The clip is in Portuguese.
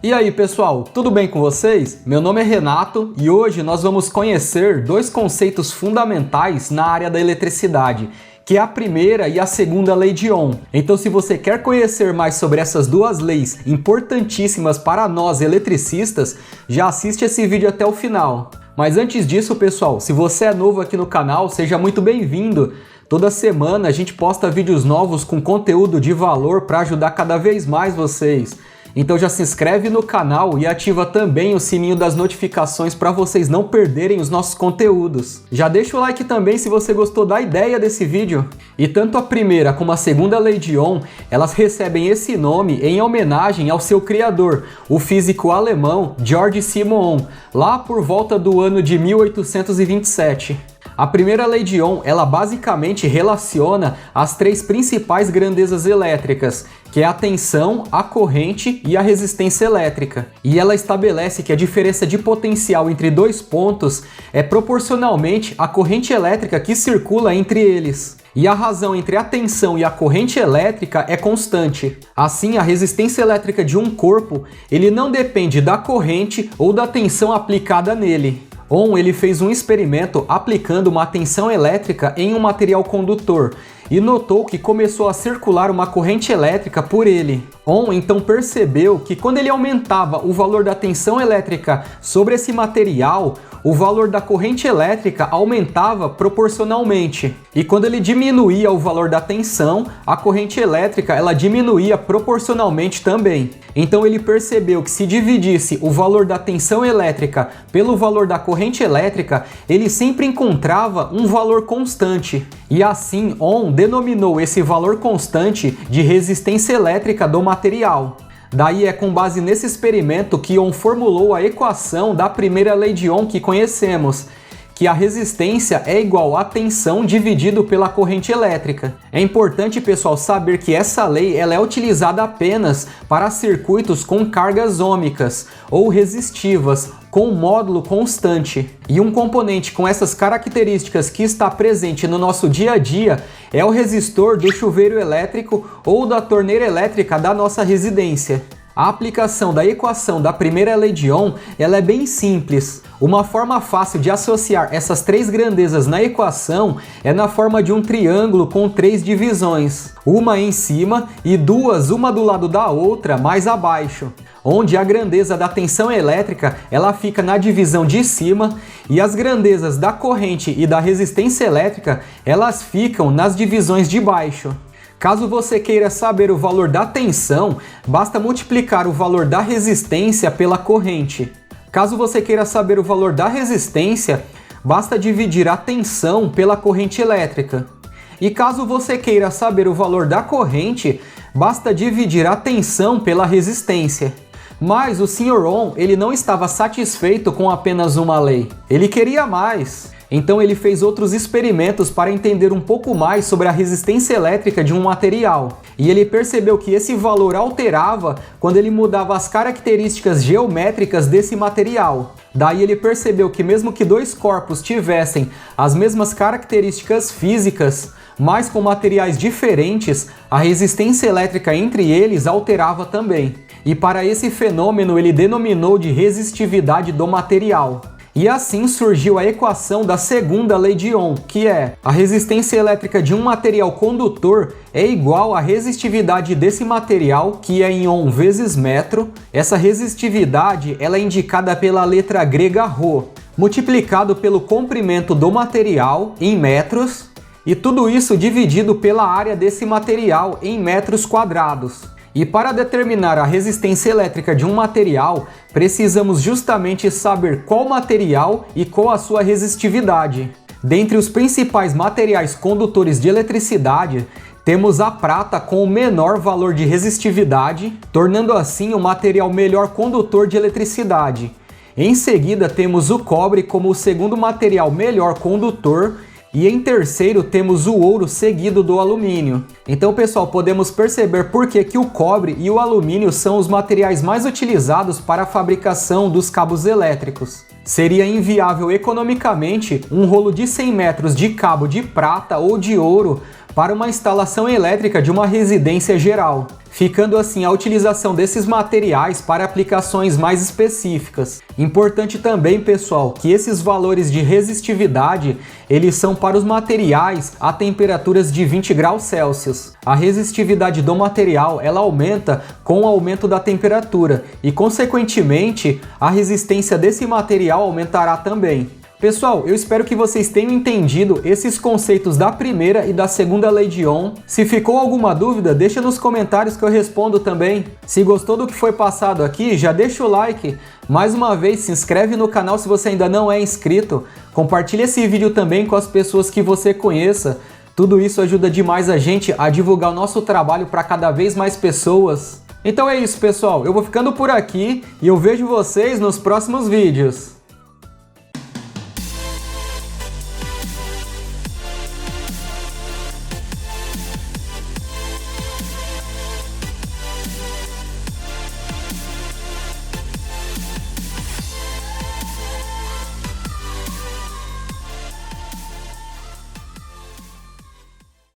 E aí pessoal, tudo bem com vocês? Meu nome é Renato e hoje nós vamos conhecer dois conceitos fundamentais na área da eletricidade, que é a primeira e a segunda lei de Ohm. Então se você quer conhecer mais sobre essas duas leis importantíssimas para nós eletricistas, já assiste esse vídeo até o final. Mas antes disso pessoal, se você é novo aqui no canal, seja muito bem-vindo. Toda semana a gente posta vídeos novos com conteúdo de valor para ajudar cada vez mais vocês. Então já se inscreve no canal e ativa também o sininho das notificações para vocês não perderem os nossos conteúdos. Já deixa o like também se você gostou da ideia desse vídeo. E tanto a primeira como a segunda lei de Ohm, elas recebem esse nome em homenagem ao seu criador, o físico alemão Georg Simon Ohm, lá por volta do ano de 1827. A primeira lei de Ohm, ela basicamente relaciona as três principais grandezas elétricas, que é a tensão, a corrente e a resistência elétrica. E ela estabelece que a diferença de potencial entre dois pontos é proporcionalmente à corrente elétrica que circula entre eles. E a razão entre a tensão e a corrente elétrica é constante. Assim, a resistência elétrica de um corpo, ele não depende da corrente ou da tensão aplicada nele. Ohm ele fez um experimento aplicando uma tensão elétrica em um material condutor e notou que começou a circular uma corrente elétrica por ele. Ohm então percebeu que quando ele aumentava o valor da tensão elétrica sobre esse material, o valor da corrente elétrica aumentava proporcionalmente. E quando ele diminuía o valor da tensão, a corrente elétrica ela diminuía proporcionalmente também. Então ele percebeu que se dividisse o valor da tensão elétrica pelo valor da corrente elétrica, ele sempre encontrava um valor constante. E assim, Ohm denominou esse valor constante de resistência elétrica do material. Daí é com base nesse experimento que Ohm formulou a equação da primeira lei de Ohm que conhecemos, que a resistência é igual à tensão dividido pela corrente elétrica. É importante, pessoal, saber que essa lei ela é utilizada apenas para circuitos com cargas ômicas ou resistivas, com módulo constante. E um componente com essas características que está presente no nosso dia a dia é o resistor do chuveiro elétrico ou da torneira elétrica da nossa residência. A aplicação da equação da primeira lei de Ohm ela é bem simples. Uma forma fácil de associar essas três grandezas na equação é na forma de um triângulo com três divisões, uma em cima e duas, uma do lado da outra, mais abaixo, onde a grandeza da tensão elétrica ela fica na divisão de cima e as grandezas da corrente e da resistência elétrica elas ficam nas divisões de baixo. Caso você queira saber o valor da tensão, basta multiplicar o valor da resistência pela corrente. Caso você queira saber o valor da resistência, basta dividir a tensão pela corrente elétrica. E caso você queira saber o valor da corrente, basta dividir a tensão pela resistência. Mas o Sr. Ohm ele não estava satisfeito com apenas uma lei. Ele queria mais. Então ele fez outros experimentos para entender um pouco mais sobre a resistência elétrica de um material. E ele percebeu que esse valor alterava quando ele mudava as características geométricas desse material. Daí ele percebeu que mesmo que dois corpos tivessem as mesmas características físicas, mas com materiais diferentes, a resistência elétrica entre eles alterava também. E para esse fenômeno ele denominou de resistividade do material. E assim surgiu a equação da segunda lei de Ohm, que é a resistência elétrica de um material condutor é igual à resistividade desse material, que é em Ohm vezes metro. Essa resistividade ela é indicada pela letra grega ρ, multiplicado pelo comprimento do material em metros, e tudo isso dividido pela área desse material em metros quadrados. E para determinar a resistência elétrica de um material, precisamos justamente saber qual material e qual a sua resistividade. Dentre os principais materiais condutores de eletricidade, temos a prata com o menor valor de resistividade, tornando assim o material melhor condutor de eletricidade. Em seguida, temos o cobre como o segundo material melhor condutor, e em terceiro temos o ouro seguido do alumínio. Então pessoal, podemos perceber por que o cobre e o alumínio são os materiais mais utilizados para a fabricação dos cabos elétricos. Seria inviável economicamente um rolo de 100 metros de cabo de prata ou de ouro para uma instalação elétrica de uma residência geral. ficando assim a utilização desses materiais para aplicações mais específicas. Importante também, pessoal, que esses valores de resistividade, eles são para os materiais a temperaturas de 20 graus Celsius. A resistividade do material, ela aumenta com o aumento da temperatura e, consequentemente, a resistência desse material aumentará também. Pessoal, eu espero que vocês tenham entendido esses conceitos da primeira e da segunda lei de Ohm. Se ficou alguma dúvida, deixa nos comentários que eu respondo também. Se gostou do que foi passado aqui, já deixa o like. Mais uma vez, se inscreve no canal se você ainda não é inscrito. Compartilha esse vídeo também com as pessoas que você conheça. Tudo isso ajuda demais a gente a divulgar o nosso trabalho para cada vez mais pessoas. Então é isso, pessoal. Eu vou ficando por aqui e eu vejo vocês nos próximos vídeos.